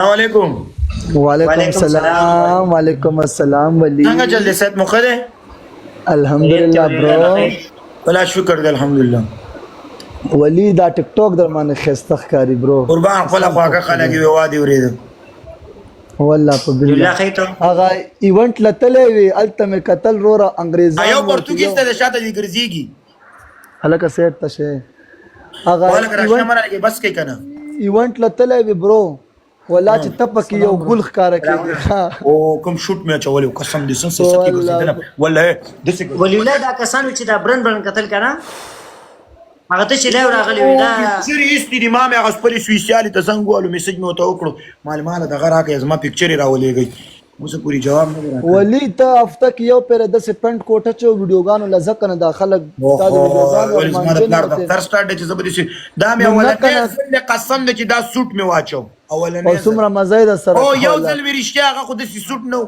वालेकुम वालेकुम सलाम वालेकुम अस्सलाम वली څنګه چل دې صحت مخه ده अल्हम्दुलिल्लाह ब्रो ولا شکر دې الحمدلله वली دا टिक टॉक در باندې خسته ښکاری برو قربان خپل خواږه خلک یو وادي ورید والله په بالله هغه ایونت لتلې وی التمه قتل رورا انګريزان ایو پرتګیز ته شاته دي ګرځيږي هلکه سیټ تشه هغه ولا کراشنه مرګه بس کې کنه ایونت لتلې وی برو ولا چې تپک یو ګل ښکارا کېږي او کوم شوت مې چولې قسم دې سن سکی ګرځیدل ولا دسه ولی الله دا کسانو چې دا برن قتل کړه هغه ته چې لا راغلی وي دا سری است دي ما مې هغه خپل سویسیالي ته څنګه ولو میسج مې وته وکړو معلومات دغه راکې زما پکچر راولېږي اوس پوری جواب نه راکړ ولی ته هفته کې یو پیر د سپند کوټه چو ویډیوګانو لزق نه داخله دا ویډیوګانو ول زما د پلار دفتر سٹارټ چې زبردي شي دا مې اولنې قسم دې چې دا سوټ مې واچو اولنې او څومره مزه ده سره او یو ځل ورشته هغه خو د سوټ نو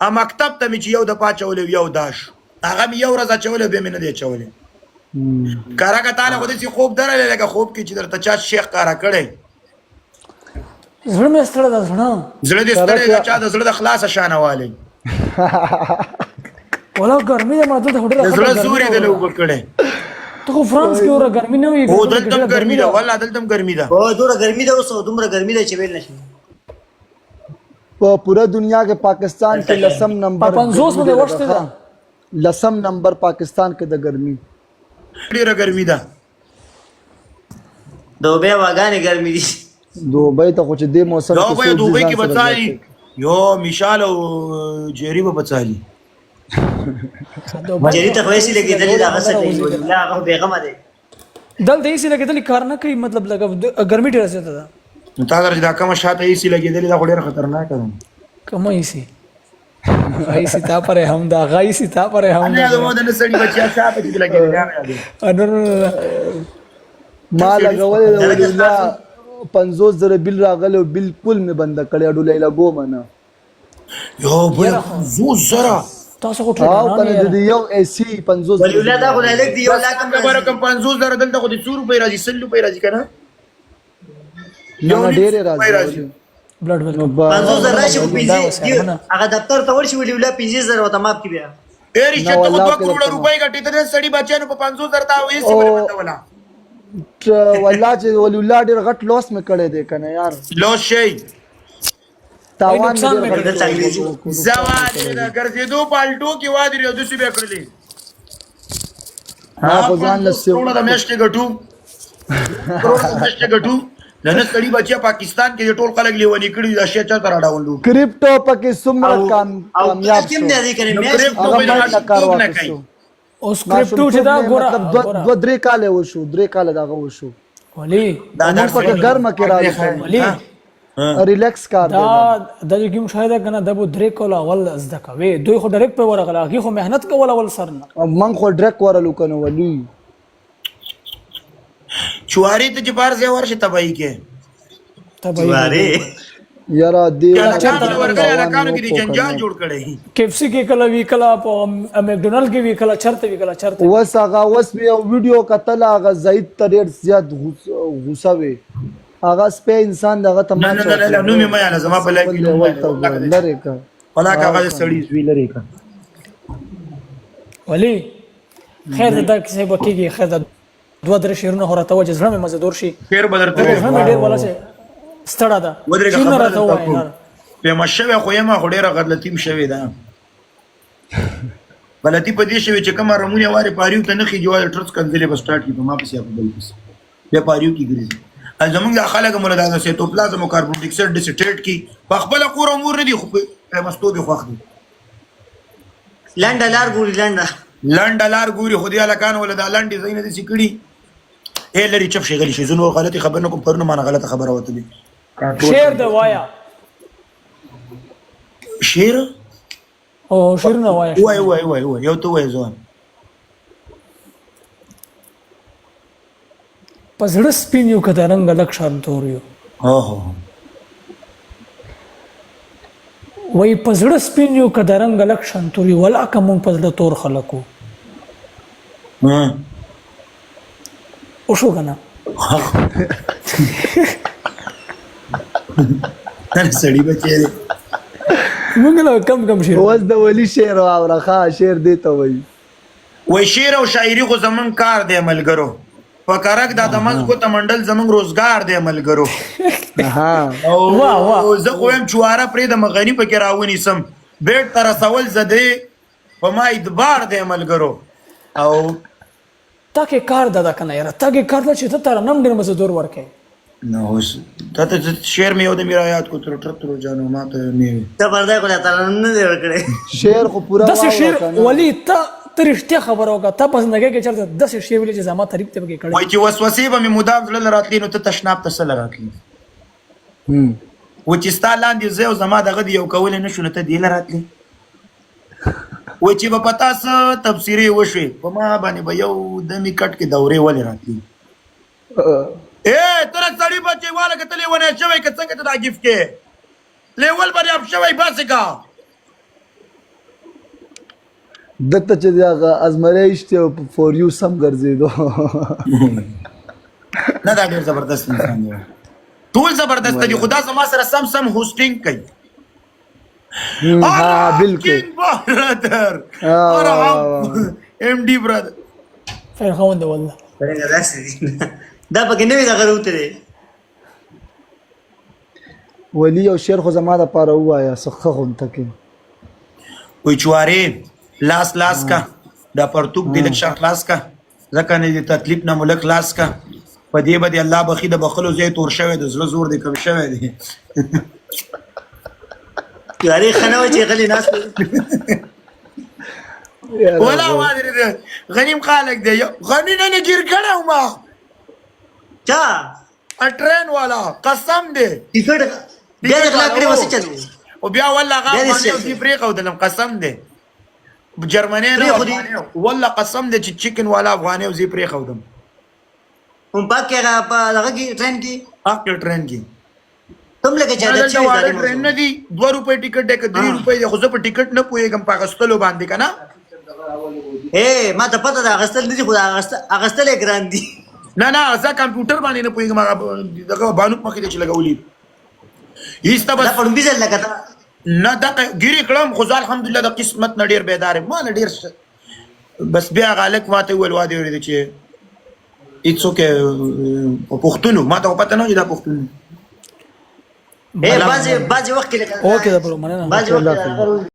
ا مکتب ته مې چې یو د پاچولې یو داش هغه مې یو ورځ چولې به مې نه دی چولې کارا تعالی خو دې خوب درلې لکه خوب کې چې درته چا شیخ کارا کړي زړه مې ستړی ده زړه دې ستړی ده چا د زړه د خلاص شانه والی ولا ګرمي ده ماته ډېره زړه زوري د لوګ کړي ته خو فرانس کې اور ګرمي نه وي او دلته ګرمي ده والله دلته ګرمي ده او دوره ګرمي ده اوس دومره ګرمي ده چې ویل نشي په پورا دنیا کې پاکستان کې لسم نمبر 50 باندې ورشته ده لسم نمبر پاکستان کې د ګرمي ډیره ګرمي ده دوبه واګانې ګرمي دي دوبۍ ته خو چې د موسم کې دوبۍ کې بچالي یو میشال او جيري به بچالي جری ته وایسي لګیدلې دا غسه دی ولا هغه بیغمه دی دل دې سي لګیدلې کار نه کوي مطلب لګ ګرمي ډیره زیاته ده تا اگر دا کوم شاته یې سي لګیدلې دا ډیره خطرناک ده کوم یې سي غای سي تا پر هم دا غای سي تا پر هم دا مو د نسړي بچیا شاته کې لګیدلې انر ما لګولې الله 50,000 بل راغله بالکل می بند کړی اډولې لګو منه یو بل زو زرا تاسو خو او کنه د یو ای سی 50,000 ولی الله دا خو نه لګ دی یو لا کم رقم 50,000 دلته خو د 100 روپۍ راځي 100 روپۍ راځي کنه یو ډېر راځي بلډ ویل 50,000 راشي په پیسې هغه دفتر ته ورشي ولی الله 50,000 وته ماپ کی بیا اے رشته ته 2 کروڑ روپۍ ګټې ته سړی بچانو په 50,000 تا وې سی باندې ولا والله چې ولي الله ډېر غټ لوس مې کړی دی کنه یار لو شي تاوان نقصان مې مې ډېر زوال نه ګرځېدو پالټو کې وادي ریو دسی به کړلې ها خو ځان لسه ټول د میشته ګټو ټول د میشته ګټو نن سړي بچیا پاکستان کې ټول خلک لیونی کړي د اشیا چا تر اډاوندو کرپټو پکې څومره کامیاب کوم شو دی کنه کرپټو هغه په باندې لاره کار نه واخیستو کوي او سکرپټو چې دا ګوره دو درې کاله وشو درې کاله دغه وشو ولی موږ پکې ګرمه کې راځو ولی ریلیکس کار دی دا د یو کوم شاید کنه د بو درې کوله اول زده کوي دوی خو ډایرکټ په ورغله هغه خو مهنت کول اول سر نه من خو ډرک ورلو کنه ولی چواری ته چې بار ځای ورشي تبعی کې واره یارا دی کله ورګه راکانو کې جنجال جوړ کړي کیفسی کې کله وی کله په مکډونالډ کې وی کله چرته وی کله چرته وس هغه وس یو ویډیو کتل هغه زید تریر زیات غوسه وي هغه سپه انسان دغه نه نه نه نه نو مې ما نه زما په لای کې لری کا ولا کاغذ سړی وی لري کا ولی خیر دا کیسه بکیږي خیر دا دوه درې شیرونه هراته وجه زړه مې مزدور شي خیر بدرته هم ډیر ولا چې ستړه ده ودرېږه څونه خبره راته وایي ده په مشوي خو یما خډيره غلطیم شوی ده غلطی په دې شوی چې کومه رمونه واره پاریو ته نه خي جوړ ټرس کنځلې بس سٹارټ کی په ما پسې په بل پس بیا پاریو کی ګرځي زمونږ خلک مولا دا سه تو پلازم کاربون ډای اکساید ډیسټریټ کی په خپل کور امور نه دي خو په مستوګه خوخ دي لنډ لار ګوري لنډ لار ګوري خو دې الکان ولا دا لنډ زین دي سکړي اے لري چپ شي غلی شي زنو غلطي خبر نه کوم پرنه ما غلطه خبره وته دي شیر د وایا شیر او شیر نه وایا وای وای وای وای یو ته وای ځوان پزړه سپین یو کته رنگ لک شان تور یو اوه وای پزړه سپین یو کته رنگ لک شان تور یو ولا کوم پزړه تور خلکو او شو کنه سړی بچی دی موږ له کم شیر اوس د ولی شعر واوره ښه شعر دی ته وایي وای شعر او شاعري خو زمون کار دی ملګرو فکرک دا د مزګو ته منډل زمون روزګار دی ملګرو ها او زه خو هم چواره پرې د مغنی پکې راونیسم بیټ تر رسول زده په ما ادبار دی ملګرو او تا کې کار دا کنه یاره تا کې کار دا چې ته تر نم ډېر مزدور ورکې نو اوس ته شعر مې یو د میرا یاد کو تر جانو ما ته نه ته پرده کوله تعالی نه دی ورکړي شعر خو پورا داسې شعر ولی ته رښتیا خبره وکړه ته په زندګۍ کې چېرته داسې شعر ویلې چې زما تعریف ته پکې کړی وای چې وسوسې به مې مدام زړه راتلی نو ته تشناب ته څه راتلی و چې ستا لاندې زه او زما دغه یو کولی نه شو نو ته دې له راتلی وای چې به په تا څه تبصرې وشوې په ما باندې به یو دمې کټ کې دورې ولې راتلی تر سړی بچی والا که ته لیونی شوی که څنګه ته دا ګیف کې لیول به دې اپ شوی باسې کا دته چې هغه ازمرۍ شته فور یو سم ګرځېدو نه دا ډېر زبردست انسان دی ټول زبردست دي خدا زما سره سم هوسټینګ کوي ها بالکل برادر ام ډي برادر خیر خوند والله څنګه داسې دي دا پکې نوې دغه وروته دی ولی او شعر خو زما دپاره ووایه څه ښه غونته کې وای چوارې لاس کا دا پرتوک دی لک شان خلاص کا ځکه نه دې تکلیف نه ملک خلاص کا په دې باندې الله بخي د بخلو زی تور شوی د زړه زور دی کم شوی دی یاري خناوي چې غلي ناس ولا وادر غنیم خالق دی غنی نه گیر کړه ما چا ټرین والا قسم دی ټیکټ بیا د کلاکړي وسه چلو او بیا والله غا باندې دی پرې کو دلم قسم دی جرمنی نه والله قسم دی چې چیکن والا افغاني او زی پرې خودم هم پاکه په دغه کې ټرین کې اپ ټرین کې تم لکه چې دا چې ټرین نه دی 2 روپے ټیکټ دی که 3 روپے دی خو زه په ټیکټ نه پوهېږم په اغستلو باندې که نه ما ته پته ده اغستل نه دي خو اغستل یې ګران دي نه زه کمپیوټر باندې نه پوهېږم هغه دغه بانوک مخې ته چې لګولي ایسته بس دا په لومبي ځل لکه نه دغه ګیرې کړم خو زه الحمدلله د قسمت نه ډېر بیدار یم ما نه ډېر بس بیا هغه هلک ما ته وویل وادې اورېده چې اټس اوکې په پښتون ما ته خو پته نه وي دا پښتون بعضې وخت کې لکه اوکې دا پرو مننه بعضې وخت